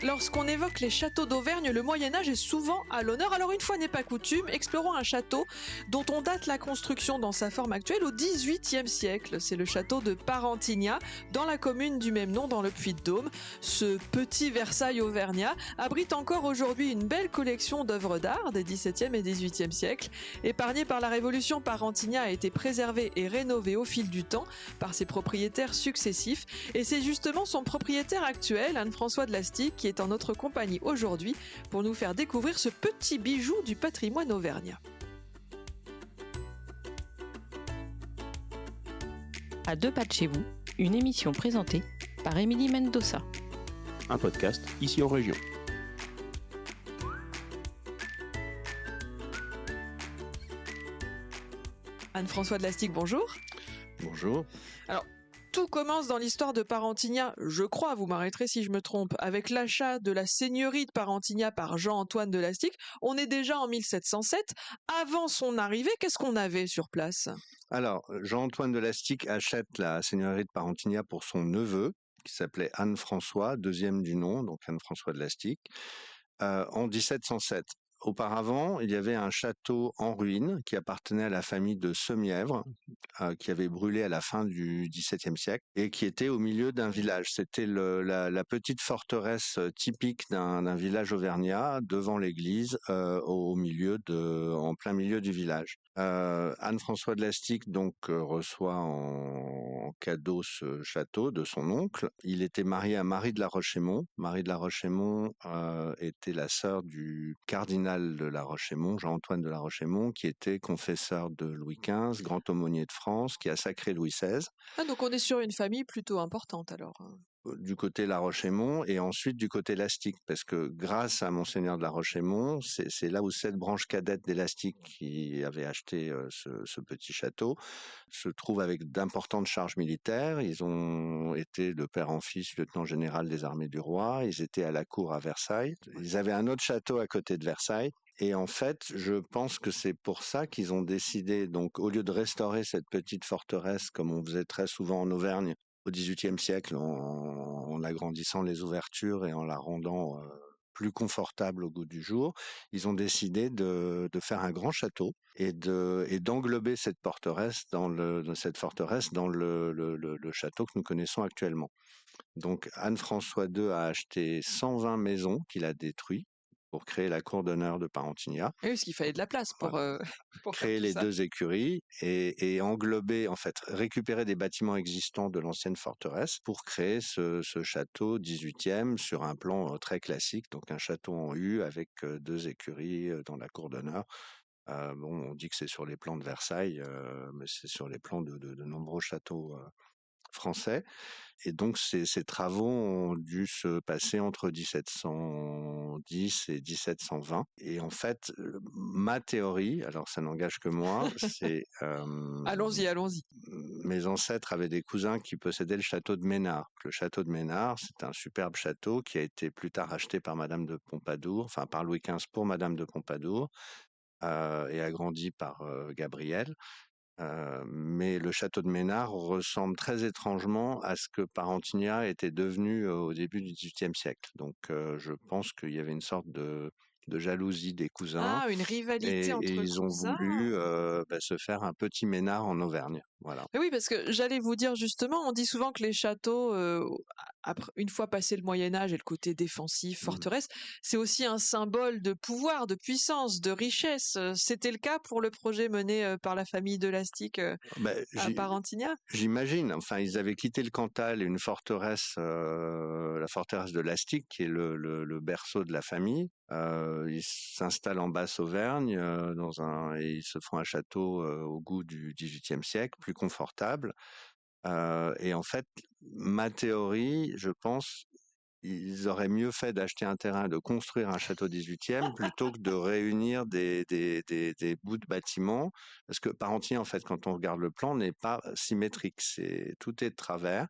Lorsqu'on évoque les châteaux d'Auvergne, le Moyen-Âge est souvent à l'honneur. Alors une fois n'est pas coutume, explorons un château dont on date la construction dans sa forme actuelle au XVIIIe siècle. C'est le château de Parentigna, dans la commune du même nom, dans le Puy-de-Dôme. Ce petit Versailles auvergnat abrite encore aujourd'hui une belle collection d'œuvres d'art des XVIIe et XVIIIe siècles. Épargné par la Révolution, Parentigna a été préservé et rénové au fil du temps par ses propriétaires successifs. Et c'est justement son propriétaire actuel, Anne-François de Lastic, qui est en notre compagnie aujourd'hui pour nous faire découvrir ce petit bijou du patrimoine auvergnat. À deux pas de chez vous, une émission présentée par Émilie Mendoza. Un podcast ici en région. Anne-François de Lastic, bonjour. Bonjour. Alors, tout commence dans l'histoire de Parentigna, je crois, vous m'arrêterez si je me trompe, avec l'achat de la seigneurie de Parentigna par Jean-Antoine de Lastic. On est déjà en 1707. Avant son arrivée, qu'est-ce qu'on avait sur place ? Alors, Jean-Antoine de Lastic achète la seigneurie de Parentigna pour son neveu, qui s'appelait Anne-François, deuxième du nom, donc Anne-François de Lastic, en 1707. Auparavant, il y avait un château en ruine qui appartenait à la famille de Semièvre, qui avait brûlé à la fin du XVIIe siècle et qui était au milieu d'un village. C'était la petite forteresse typique d'un village auvergnat devant l'église, en plein milieu du village. Anne-François de Lastic donc reçoit en cadeau ce château de son oncle. Il était marié à Marie de la Roche-Aymon. Marie de la Roche-Aymon était la sœur du cardinal de la Roche-Aymon, Jean-Antoine de la Roche-Aymon, qui était confesseur de Louis XV, grand aumônier de France, qui a sacré Louis XVI. Ah, donc on est sur une famille plutôt importante alors. Du côté La Roche-Aymon et ensuite du côté Lastic, parce que grâce à Monseigneur de La Roche-Aymon, c'est là où cette branche cadette des Lastic qui avait acheté ce petit château se trouve avec d'importantes charges militaires. Ils ont été de père en fils lieutenant général des armées du roi, ils étaient à la cour à Versailles, ils avaient un autre château à côté de Versailles. Et en fait, je pense que c'est pour ça qu'ils ont décidé, donc au lieu de restaurer cette petite forteresse comme on faisait très souvent en Auvergne, au XVIIIe siècle, en agrandissant les ouvertures et en la rendant plus confortable au goût du jour, ils ont décidé de faire un grand château et d'englober cette forteresse dans le château que nous connaissons actuellement. Donc Anne-François II a acheté 120 maisons qu'il a détruites pour créer la cour d'honneur de Parentigna. Oui, parce qu'il fallait de la place pour Créer les deux écuries et englober, en fait, récupérer des bâtiments existants de l'ancienne forteresse pour créer ce château 18e sur un plan très classique, donc un château en U avec deux écuries dans la cour d'honneur. On dit que c'est sur les plans de Versailles, mais c'est sur les plans de nombreux châteaux français. Et donc, ces travaux ont dû se passer entre 1710 et 1720. Et en fait, ma théorie, alors ça n'engage que moi, c'est... Allons-y. Mes ancêtres avaient des cousins qui possédaient le château de Ménard. Le château de Ménard, c'est un superbe château qui a été plus tard acheté par Madame de Pompadour, enfin par Louis XV pour Madame de Pompadour, et agrandi par Gabriel. Mais le château de Ménard ressemble très étrangement à ce que Parentigna était devenu au début du XVIIIe siècle. Donc, je pense qu'il y avait une sorte de jalousie des cousins. Ah, une rivalité entre Et ils ont cousins. voulu se faire un petit Ménard en Auvergne. Voilà. Mais oui, parce que j'allais vous dire justement, on dit souvent que les châteaux, une fois passé le Moyen-Âge et le côté défensif, forteresse, c'est aussi un symbole de pouvoir, de puissance, de richesse. C'était le cas pour le projet mené par la famille de Lastic à Parentigna. J'imagine. Enfin, ils avaient quitté le Cantal et une forteresse, la forteresse de Lastic, qui est le berceau de la famille. Ils s'installent en Basse-Auvergne et ils se font un château au goût du XVIIIe siècle, plus confortable. Et en fait, ma théorie, je pense, ils auraient mieux fait d'acheter un terrain et de construire un château 18e plutôt que de réunir des bouts de bâtiments. Parce que Parentigna, en fait, quand on regarde le plan, n'est pas symétrique. Tout est de travers.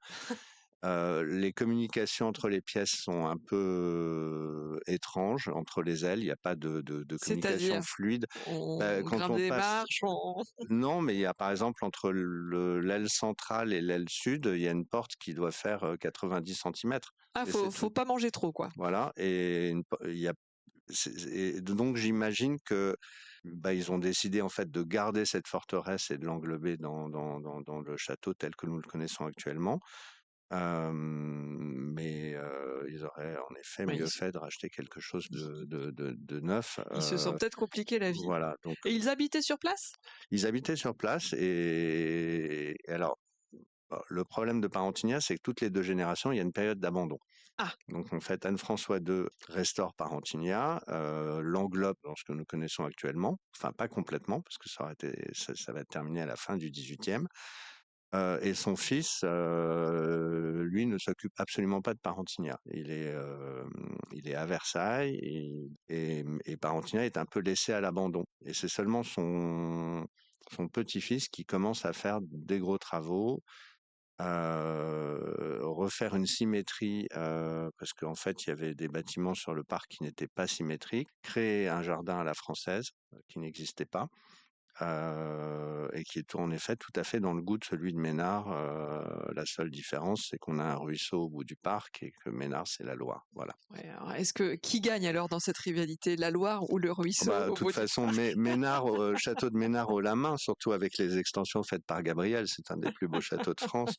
Les communications entre les pièces sont un peu étranges entre les ailes. Il n'y a pas de communication C'est-à-dire, fluide. on Quand grimpe on des passe, marches, on... non, mais il y a par exemple entre l'aile centrale et l'aile sud, il y a une porte qui doit faire 90 centimètres. Ah, Et c'est faut tout. pas manger trop, quoi. Voilà. Et il y a et donc j'imagine que ils ont décidé en fait de garder cette forteresse et de l'englober dans le château tel que nous le connaissons actuellement. Mais ils auraient en effet Ouais, mieux fait de racheter quelque chose de neuf. ils se sont peut-être compliqué la vie. Voilà, donc Et ils habitaient sur place? ils habitaient sur place et alors le problème de Parentignas, c'est que toutes les 2 générations, il y a une période d'abandon. Ah, Donc en fait, Anne-François II restaure Parentignas, l'englobe dans ce que nous connaissons actuellement, enfin pas complètement, parce que ça va être terminé à la fin du XVIIIe. Et son fils, lui, ne s'occupe absolument pas de Parentignas. Il est à Versailles et Parentignas est un peu laissé à l'abandon. Et c'est seulement son petit-fils qui commence à faire des gros travaux, refaire une symétrie, parce qu'en fait, il y avait des bâtiments sur le parc qui n'étaient pas symétriques, créer un jardin à la française, qui n'existait pas. Et qui est en effet tout à fait dans le goût de celui de Ménard. La seule différence, c'est qu'on a un ruisseau au bout du parc et que Ménard, c'est la Loire. Voilà. ouais, alors qui gagne alors dans cette rivalité, la Loire ou le ruisseau De au toute bout du façon, parc? Ménard, château de Ménard haut la main, surtout avec les extensions faites par Gabriel, c'est un des plus beaux châteaux de France.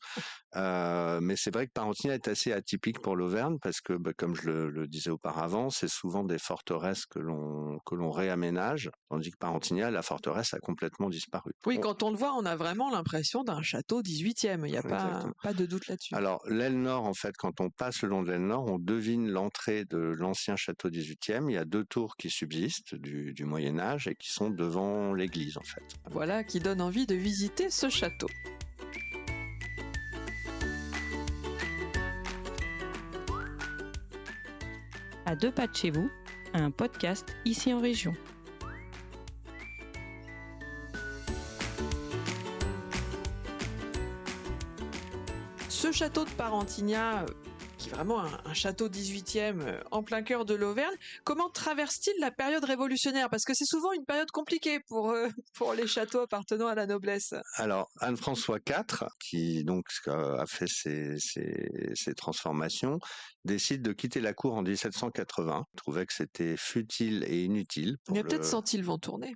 Mais c'est vrai que Parentignas est assez atypique pour l'Auvergne parce que, comme je le disais auparavant, c'est souvent des forteresses que l'on réaménage, tandis que Parentignas, la forteresse a complètement disparu. Oui, quand on le voit, on a vraiment l'impression d'un château 18e. Il n'y a Exactement. pas de doute là-dessus. Alors, l'aile nord, en fait, quand on passe le long de l'aile nord, on devine l'entrée de l'ancien château 18e. Il y a 2 tours qui subsistent du Moyen-Âge et qui sont devant l'église, en fait. Voilà qui donne envie de visiter ce château. À 2 pas de chez vous, un podcast ici en région. Ce château de Parentignas, qui est vraiment un château 18e en plein cœur de l'Auvergne, comment traverse-t-il la période révolutionnaire? Parce que c'est souvent une période compliquée pour les châteaux appartenant à la noblesse. Alors, Anne-François IV, qui donc a fait ces transformations, décide de quitter la cour en 1780. Il trouvait que c'était futile et inutile. Il a peut-être senti le vent tourner.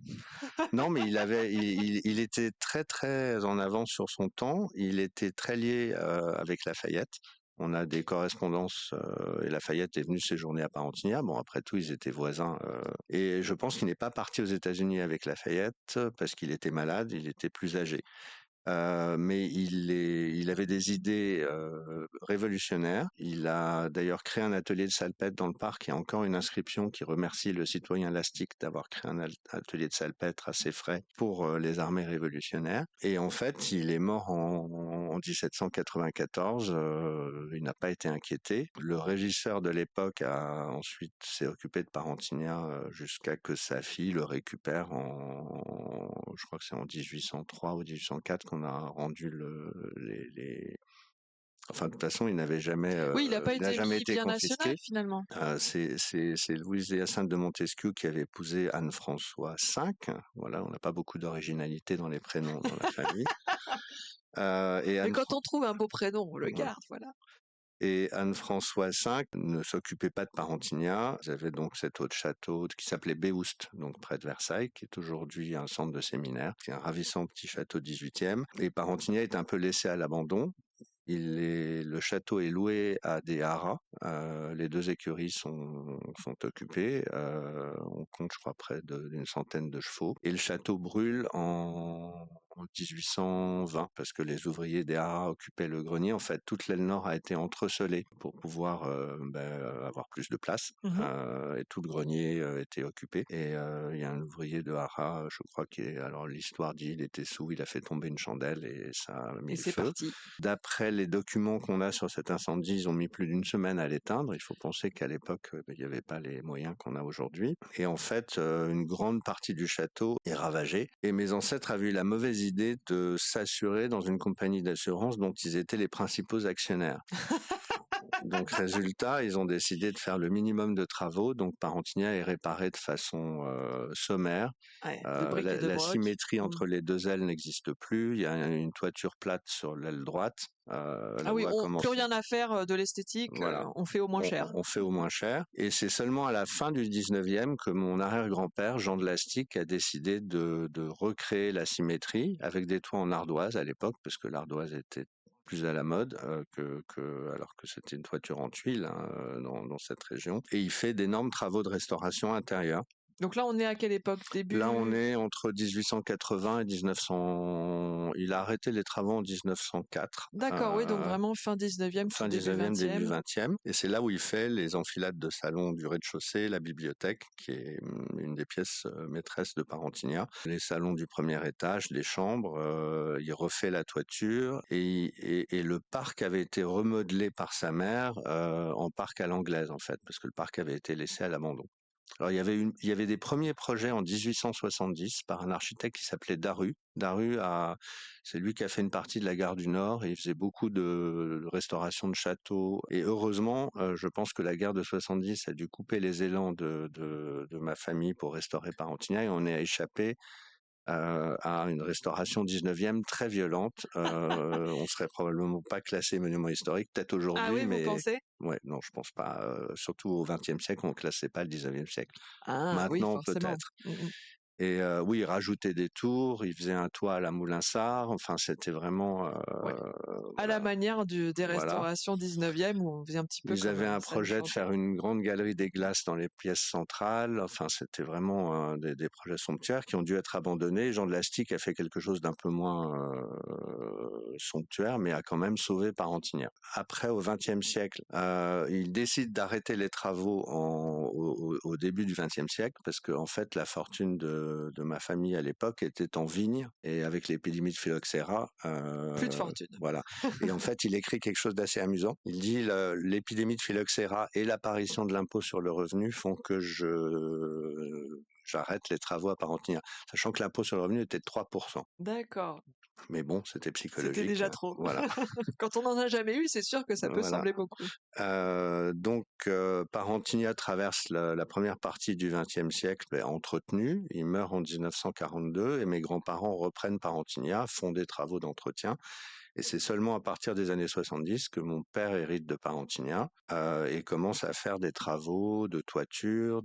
Non, mais il était très très en avance sur son temps. Il était très lié avec Lafayette. On a des correspondances et Lafayette est venu séjourner à Parentignas. Bon, après tout, ils étaient voisins. Et je pense qu'il n'est pas parti aux États-Unis avec Lafayette parce qu'il était malade, il était plus âgé. Mais il avait des idées révolutionnaires. Il a d'ailleurs créé un atelier de salpêtre dans le parc. Il y a encore une inscription qui remercie le citoyen Lastic d'avoir créé un atelier de salpêtre à ses frais pour les armées révolutionnaires. Et en fait, il est mort en 1794. Il n'a pas été inquiété. Le régisseur de l'époque ensuite s'est occupé de Parentignas jusqu'à que sa fille le récupère je crois que c'est en 1803 ou 1804 qu'on a rendu Enfin, de toute façon, il n'avait jamais, Oui, il n'a pas il n'a été jamais mis été bien confisqué. national finalement. C'est Louise de Hyacinthe de Montesquieu qui avait épousé Anne-François V. Voilà, on n'a pas beaucoup d'originalité dans les prénoms dans la famille. Mais quand on trouve un beau prénom, on le Voilà. garde, voilà. Et Anne-François V ne s'occupait pas de Parentignas. Ils avaient donc cet autre château qui s'appelait Béoust, donc près de Versailles, qui est aujourd'hui un centre de séminaire. C'est un ravissant petit château 18e. Et Parentignas est un peu laissé à l'abandon. Le château est loué à des haras. Les 2 écuries sont occupées. On compte, je crois, près d'une centaine de chevaux. Et le château brûle en 1820 parce que les ouvriers des haras occupaient le grenier. En fait, toute l'aile nord a été entrecelée pour pouvoir avoir plus de place. Et tout le grenier était occupé. Et il y a un ouvrier de haras, je crois, alors l'histoire dit, il était sous, il a fait tomber une chandelle et ça a mis Et le c'est feu. parti. D'après les documents qu'on a sur cet incendie, ils ont mis plus d'une semaine à l'éteindre. Il faut penser qu'à l'époque, il n'y avait pas les moyens qu'on a aujourd'hui. Et en fait, une grande partie du château est ravagée. Et mes ancêtres avaient eu la mauvaise décidé de s'assurer dans une compagnie d'assurance dont ils étaient les principaux actionnaires. Donc, résultat, ils ont décidé de faire le minimum de travaux. Donc, Parentigna est réparé de façon sommaire. Ouais, de briques et de La broc. symétrie entre les deux ailes n'existe plus. Il y a une toiture plate sur l'aile droite. Ah Là où oui, a plus commencé. rien à faire de l'esthétique, Voilà. on fait au moins cher. On fait au moins cher. Et c'est seulement à la fin du 19e que mon arrière-grand-père, Jean de Lastic, a décidé de recréer la symétrie avec des toits en ardoise à l'époque, parce que l'ardoise était plus à la mode alors que c'était une toiture en tuiles dans cette région. Et il fait d'énormes travaux de restauration intérieure. Donc là, on est à quelle époque? Début... Là, on est entre 1880 et 1900. Il a arrêté les travaux en 1904. D'accord, oui, donc vraiment fin 19e, Fin début 19e, début 20e. 20e. Et c'est là où il fait les enfilades de salon du rez-de-chaussée, la bibliothèque, qui est une des pièces maîtresses de Parentigna, les salons du premier étage, les chambres, il refait la toiture et le parc avait été remodelé par sa mère en parc à l'anglaise, en fait, parce que le parc avait été laissé à l'abandon. Alors, il y avait des premiers projets en 1870 par un architecte qui s'appelait Daru. C'est lui qui a fait une partie de la gare du Nord et il faisait beaucoup de restauration de châteaux. Et heureusement, je pense que la guerre de 70 a dû couper les élans de ma famille pour restaurer Parentigna et on est échappé à une restauration 19e très violente. On serait probablement pas classé monument historique, peut-être aujourd'hui, Ah oui, vous mais pensez? ouais, non, je pense pas. Surtout au XXe siècle, on classait pas le XIXe siècle. Ah oui, Maintenant, forcément. peut-être. Et oui, il rajoutait des tours, il faisait un toit à la Moulinsart. Enfin, c'était vraiment Ouais. À la voilà. manière des Voilà. restaurations 19e où on faisait un petit peu Ils comme avaient un ça nous projet de chantait. faire une grande galerie des glaces dans les pièces centrales. Enfin, c'était vraiment des projets somptuaires qui ont dû être abandonnés. Jean de Lastic a fait quelque chose d'un peu moins somptuaire, mais a quand même sauvé Parentigna. Après, au XXe siècle, il décide d'arrêter les travaux au début du XXe siècle parce que, en fait, la fortune de ma famille à l'époque était en vigne et avec l'épidémie de phylloxéra. Plus de fortune. Voilà. Et en fait, il écrit quelque chose d'assez amusant. Il dit l'épidémie de phylloxéra et l'apparition de l'impôt sur le revenu font que j'arrête les travaux à Parentigna, sachant que l'impôt sur le revenu était de 3%. D'accord. Mais bon, c'était psychologique. C'était déjà trop. Voilà. Quand on n'en a jamais eu, c'est sûr que ça peut Voilà. sembler beaucoup. Donc, Parentigna traverse la première partie du XXe siècle entretenu. Il meurt en 1942 et mes grands-parents reprennent Parentigna, font des travaux d'entretien. Et c'est seulement à partir des années 70 que mon père hérite de Parentigna et commence à faire des travaux de toiture,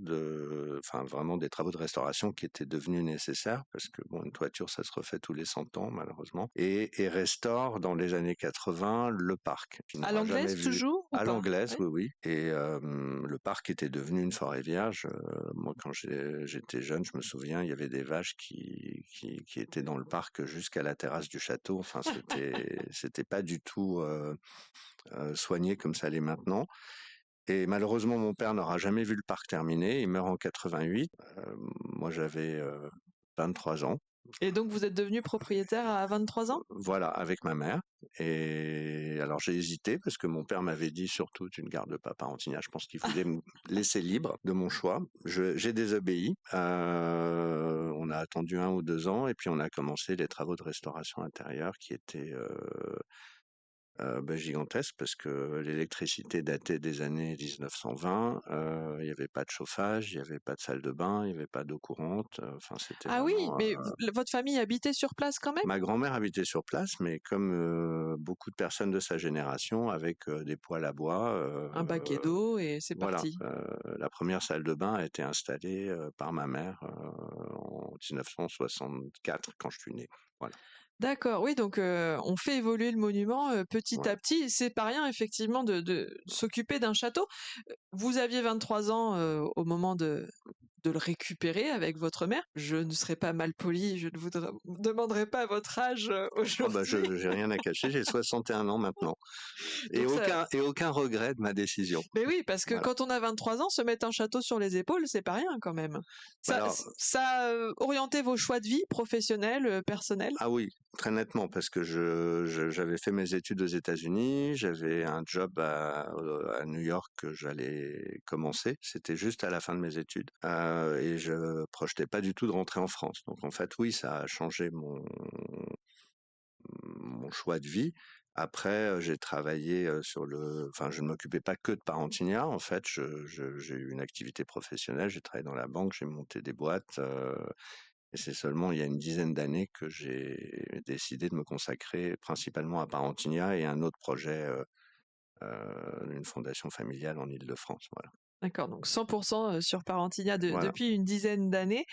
enfin vraiment des travaux de restauration qui étaient devenus nécessaires parce que bon, une toiture ça se refait tous les 100 ans malheureusement et restaure dans les années 80 le parc. À l'anglaise toujours ou à pas? l'anglaise, Oui. oui. Et le parc était devenu une forêt vierge. Moi, quand j'étais jeune, je me souviens, il y avait des vaches qui étaient dans le parc jusqu'à la terrasse du château. Enfin, c'était pas du tout soigné comme ça l'est maintenant. Et malheureusement, mon père n'aura jamais vu le parc terminé. Il meurt en 88. Moi, j'avais 23 ans. Et donc, vous êtes devenu propriétaire à 23 ans? Voilà, avec ma mère. Et alors j'ai hésité parce que mon père m'avait dit surtout tu ne gardes pas Parentigna. Je pense qu'il voulait me laisser libre de mon choix. J'ai désobéi. On a attendu 1 ou 2 ans et puis on a commencé les travaux de restauration intérieure qui étaient gigantesques parce que l'électricité datait des années 1920. Il n'y avait pas de chauffage, il n'y avait pas de salle de bain, il n'y avait pas d'eau courante. Enfin, c'était Ah oui, vraiment. mais votre famille habitait sur place quand même? Ma grand-mère habitait sur place, mais comme beaucoup de personnes de sa génération, avec des poêles à bois. Un baquet d'eau et c'est Voilà. parti. La première salle de bain a été installée par ma mère en 1964 quand je suis né. Voilà. D'accord, oui, donc on fait évoluer le monument petit Voilà. à petit. C'est pas rien, effectivement, de s'occuper d'un château. Vous aviez 23 ans au moment de le récupérer avec votre mère. Je ne serai pas mal poli, je ne vous demanderai pas votre âge Oh bah, aujourd'hui. j'ai rien à cacher, j'ai 61 ans maintenant. Et Donc aucun regret de ma décision. Mais oui, parce que Voilà. quand on a 23 ans, se mettre un château sur les épaules, c'est pas rien quand même. Bah Ça, alors, ça a orienté vos choix de vie professionnels, personnels? ah oui, très nettement, parce que j'avais fait mes études aux États-Unis, j'avais un job à New York que j'allais commencer. C'était juste à la fin de mes études et je projetais pas du tout de rentrer en France. Donc en fait, oui, ça a changé choix de vie. Après, j'ai travaillé je ne m'occupais pas que de Parentigna. En fait, j'ai eu une activité professionnelle. J'ai travaillé dans la banque, j'ai monté des boîtes. Et c'est seulement il y a une dizaine d'années que j'ai décidé de me consacrer principalement à Parentigna et à un autre projet, d'une fondation familiale en Île-de-France. Voilà. D'accord, donc 100% sur Parentigna Voilà. depuis une dizaine d'années.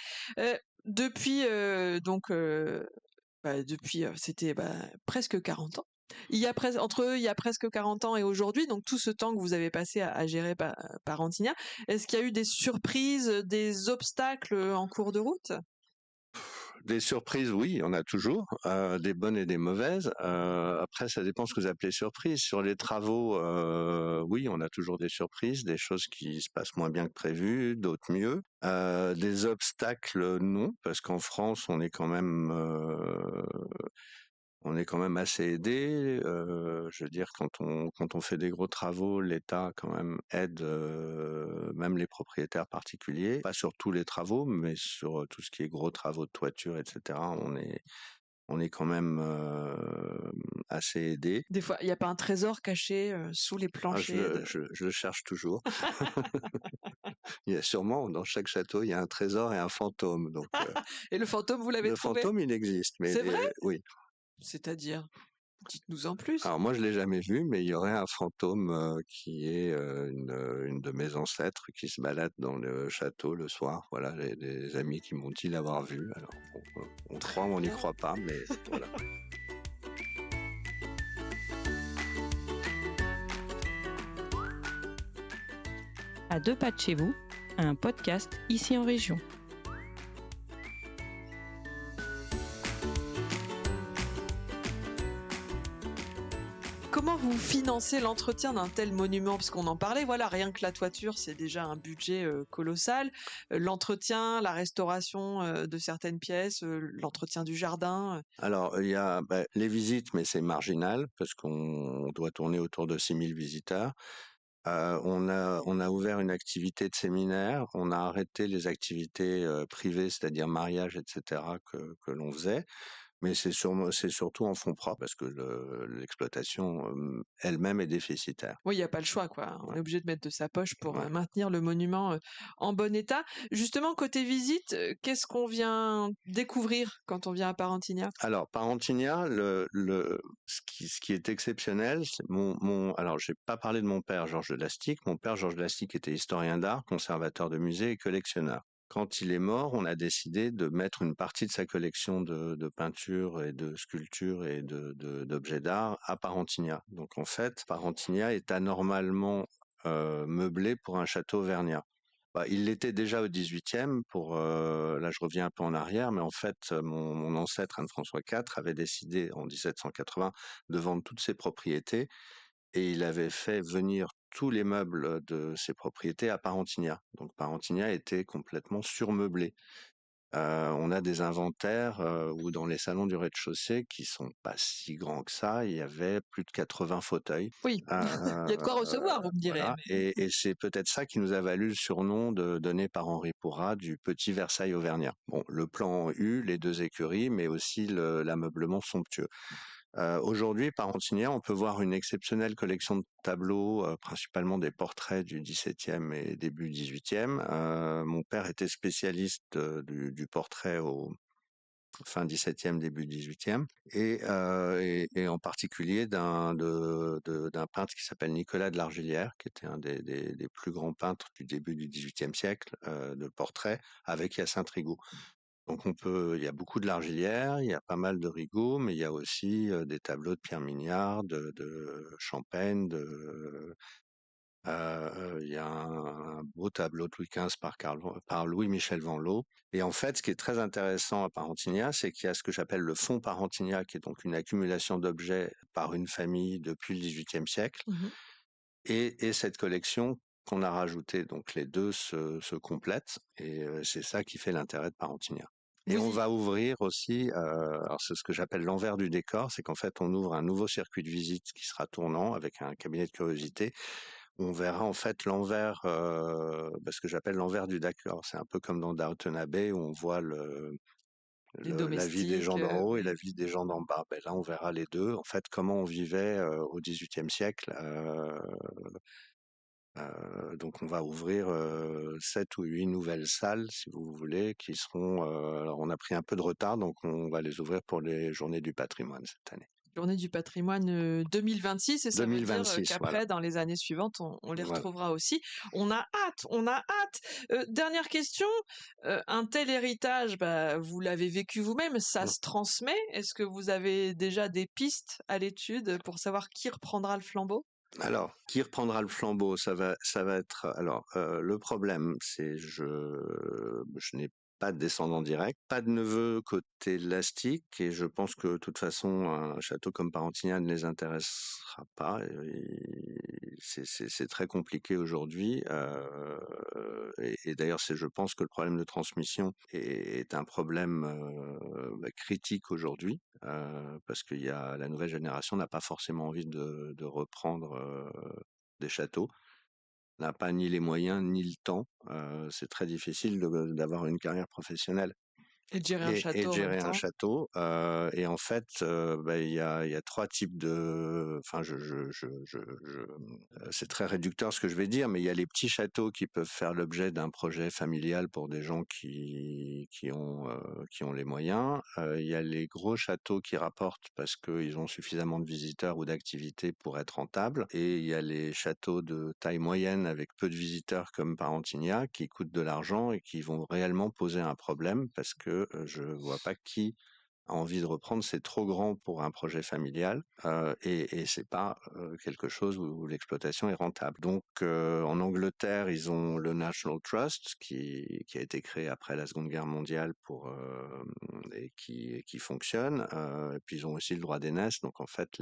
Depuis, depuis, c'était, presque 40 ans. Il y a presque 40 ans et aujourd'hui, donc tout ce temps que vous avez passé à gérer Parentigna, est-ce qu'il y a eu des surprises, des obstacles, en cours de route? Des surprises, oui, on a toujours, des bonnes et des mauvaises. Après, ça dépend ce que vous appelez surprise. Sur les travaux, oui, on a toujours des surprises, des choses qui se passent moins bien que prévu, d'autres mieux. Des obstacles, non, parce qu'en France, on est quand même assez aidé. Je veux dire, quand on fait des gros travaux, l'État quand même aide, même les propriétaires particuliers. Pas sur tous les travaux, mais sur tout ce qui est gros travaux de toiture, etc. On est quand même assez aidé. Des fois, il n'y a pas un trésor caché, sous les Ah, planchers de je le cherche toujours. Il y a sûrement dans chaque château, il y a un trésor et un fantôme. Donc et le fantôme, vous l'avez le trouvé? fantôme, il existe, mais C'est vrai? oui. C'est-à-dire? Dites-nous en plus. Alors moi, je l'ai jamais vu, mais il y aurait un fantôme qui est une de mes ancêtres qui se balade dans le château le soir. Voilà, les amis qui m'ont dit l'avoir vu. Alors on croit ou on n'y Bien. croit pas, mais voilà. À deux pas de chez vous, un podcast ici en région. Comment vous financez l'entretien d'un tel monument? Parce qu'on en parlait, voilà, rien que la toiture, c'est déjà un budget colossal. L'entretien, la restauration de certaines pièces, l'entretien du jardin. Alors il y a les visites, mais c'est marginal parce qu'on doit tourner autour de 6000 visiteurs. On a ouvert une activité de séminaire. On a arrêté les activités privées, c'est-à-dire mariage, etc., que l'on faisait. Mais c'est surtout en fonds propres parce que l'exploitation elle-même est déficitaire. Oui, il y a pas le choix, quoi. On Ouais, est obligé de mettre de sa poche pour, ouais. maintenir le monument, en bon état. Justement, côté visite, qu'est-ce qu'on vient découvrir quand on vient à Parentigna? Alors, Parentigna, ce qui est exceptionnel, c'est alors, j'ai pas parlé de mon père, Georges de Lastic. Mon père, Georges de Lastic, était historien d'art, conservateur de musée et collectionneur. Quand il est mort, on a décidé de mettre une partie de sa collection de peintures et de sculptures et d'objets d'art à Parentigna. Donc, en fait, Parentigna est anormalement meublé pour un château auvergnat. Il l'était déjà au XVIIIe. Là, je reviens un peu en arrière, mais en fait, mon ancêtre Anne-François IV avait décidé en 1780 de vendre toutes ses propriétés et il avait fait venir tous les meubles de ses propriétés à Parentigna. Donc Parentigna était complètement surmeublé. On a des inventaires où dans les salons du rez-de-chaussée, qui sont pas si grands que ça, il y avait plus de 80 fauteuils. Oui, il y a de quoi recevoir, vous me direz, Voilà, mais et c'est peut-être ça qui nous a valu le surnom donné par Henri Pourrat du petit Versailles auvergnat. Bon, le plan eut les deux écuries, mais aussi l'ameublement somptueux. Aujourd'hui, par Antignon, on peut voir une exceptionnelle collection de tableaux, principalement des portraits du XVIIe et début XVIIIe. Mon père était spécialiste du portrait au fin XVIIe, début XVIIIe, et en particulier d'un peintre qui s'appelle Nicolas de l'Argillière, qui était un des plus grands peintres du début du XVIIIe siècle de portrait, avec Hyacinthe Rigaud. Donc il y a beaucoup de l'Argillière, il y a pas mal de Rigaud, mais il y a aussi des tableaux de Pierre Mignard, de Champaigne, il y a un beau tableau de Louis XV par Louis-Michel Vanloo. Et en fait, ce qui est très intéressant à Parentigna, c'est qu'il y a ce que j'appelle le fonds Parentigna, qui est donc une accumulation d'objets par une famille depuis le XVIIIe siècle, mmh. et cette collection qu'on a rajoutée. Donc les deux se complètent, et c'est ça qui fait l'intérêt de Parentigna. Et Vous on y va ouvrir aussi, alors c'est ce que j'appelle l'envers du décor, c'est qu'en fait on ouvre un nouveau circuit de visite qui sera tournant avec un cabinet de curiosité. On verra en fait l'envers, ce que j'appelle l'envers du décor. C'est un peu comme dans Downton Abbey où on voit Les la vie des gens domestiques, d'en haut et oui. la vie des gens d'en bas. Ben là, on verra les deux. En fait, comment on vivait au XVIIIe siècle. Donc, on va ouvrir 7 ou 8 nouvelles salles, si vous voulez, qui seront. Alors, on a pris un peu de retard, donc on va les ouvrir pour les Journées du patrimoine cette année. Journée du patrimoine 2026, et ça veut dire 2026, qu'après, voilà. dans les années suivantes, on les Voilà. retrouvera aussi. On a hâte, on a hâte. Dernière question, un tel héritage, bah, vous l'avez vécu vous-même, ça se transmet. Est-ce que vous avez déjà des pistes à l'étude pour savoir qui reprendra le flambeau? Alors, qui reprendra le flambeau? Ça va être. Alors, le problème, c'est je n'ai pas de descendant direct, pas de neveu côté Lastic, et je pense que de toute façon, un château comme Parentignac ne les intéressera pas. C'est très compliqué aujourd'hui, et d'ailleurs, je pense que le problème de transmission est un problème critique aujourd'hui. Parce que la nouvelle génération n'a pas forcément envie de reprendre des châteaux, n'a pas ni les moyens ni le temps. C'est très difficile d'avoir une carrière professionnelle Et de gérer un et de château en même gérer un temps. château. Et en fait, il y a 3 types de. Enfin, c'est très réducteur ce que je vais dire, mais il y a les petits châteaux qui peuvent faire l'objet d'un projet familial pour des gens qui ont les moyens. Il y a les gros châteaux qui rapportent parce qu'ils ont suffisamment de visiteurs ou d'activités pour être rentables. Et il y a les châteaux de taille moyenne avec peu de visiteurs comme Parentignac qui coûtent de l'argent et qui vont réellement poser un problème parce que je vois pas qui a envie de reprendre, c'est trop grand pour un projet familial et c'est pas quelque chose où l'exploitation est rentable. Donc en Angleterre, ils ont le National Trust qui a été créé après la Seconde Guerre mondiale et qui fonctionne. Et puis ils ont aussi le droit d'aînesse. Donc en fait,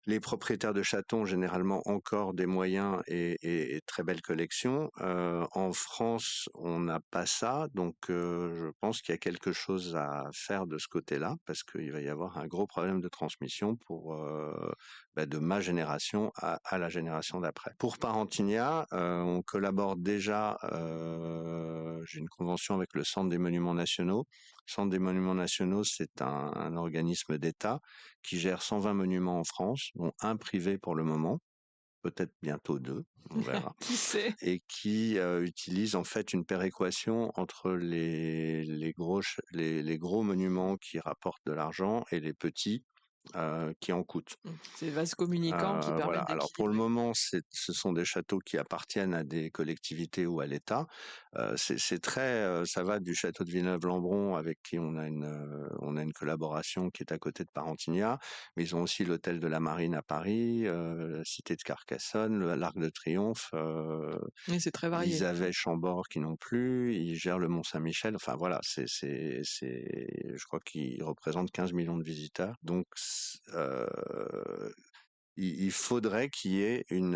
les propriétaires de châteaux ont généralement encore des moyens et très belles collections. En France, on n'a pas ça, donc je pense qu'il y a quelque chose à faire de ce côté-là, parce qu'il va y avoir un gros problème de transmission de ma génération à la génération d'après. Pour Parentignac, on collabore déjà, j'ai une convention avec le Centre des Monuments Nationaux. Le Centre des Monuments Nationaux, c'est un organisme d'État qui gère 120 monuments en France, dont un privé pour le moment, peut-être bientôt 2, on verra. Qui sait? Et qui utilise en fait une péréquation entre les gros monuments qui rapportent de l'argent et les petits qui en coûtent. Ces vases communicants qui Voilà. permettent Alors pour le d'équilibrer. moment, ce sont des châteaux qui appartiennent à des collectivités ou à l'État. C'est très, ça va du château de Villeneuve-Lambron avec qui on a une collaboration qui est à côté de Parentignac, mais ils ont aussi l'hôtel de la Marine à Paris, la cité de Carcassonne, l'Arc de Triomphe. Oui, c'est très varié. Ils avaient Chambord qui n'ont plus, ils gèrent le Mont-Saint-Michel. Enfin voilà, je crois qu'ils représentent 15 millions de visiteurs. Donc il faudrait qu'il y ait une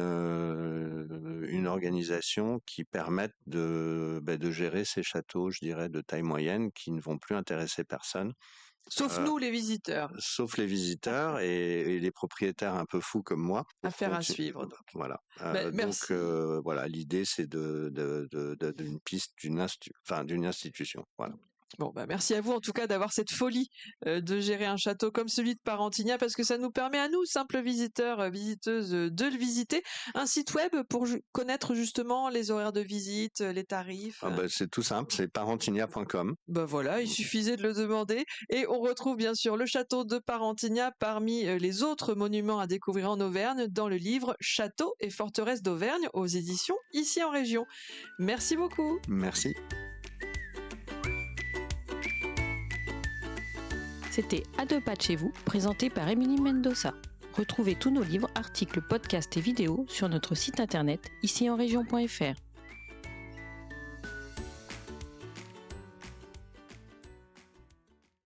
organisation qui permette de gérer ces châteaux, je dirais, de taille moyenne, qui ne vont plus intéresser personne. Sauf nous, les visiteurs. Sauf les visiteurs et les propriétaires un peu fous comme moi. Affaire à suivre, donc. Voilà. Merci. Donc voilà, l'idée c'est d'une piste d'une institution. Voilà. Bon, merci à vous en tout cas d'avoir cette folie de gérer un château comme celui de Parentignac, parce que ça nous permet à nous, simples visiteurs, visiteuses, de le visiter. Un site web pour connaître justement les horaires de visite, les tarifs. C'est tout simple, c'est parentignac.com. Voilà, il suffisait de le demander. Et on retrouve bien sûr le château de Parentignac parmi les autres monuments à découvrir en Auvergne dans le livre Châteaux et forteresses d'Auvergne aux éditions Ici en Région. Merci beaucoup. Merci. C'était À 2 pas de chez vous, présenté par Émilie Mendoza. Retrouvez tous nos livres, articles, podcasts et vidéos sur notre site internet icienregion.fr.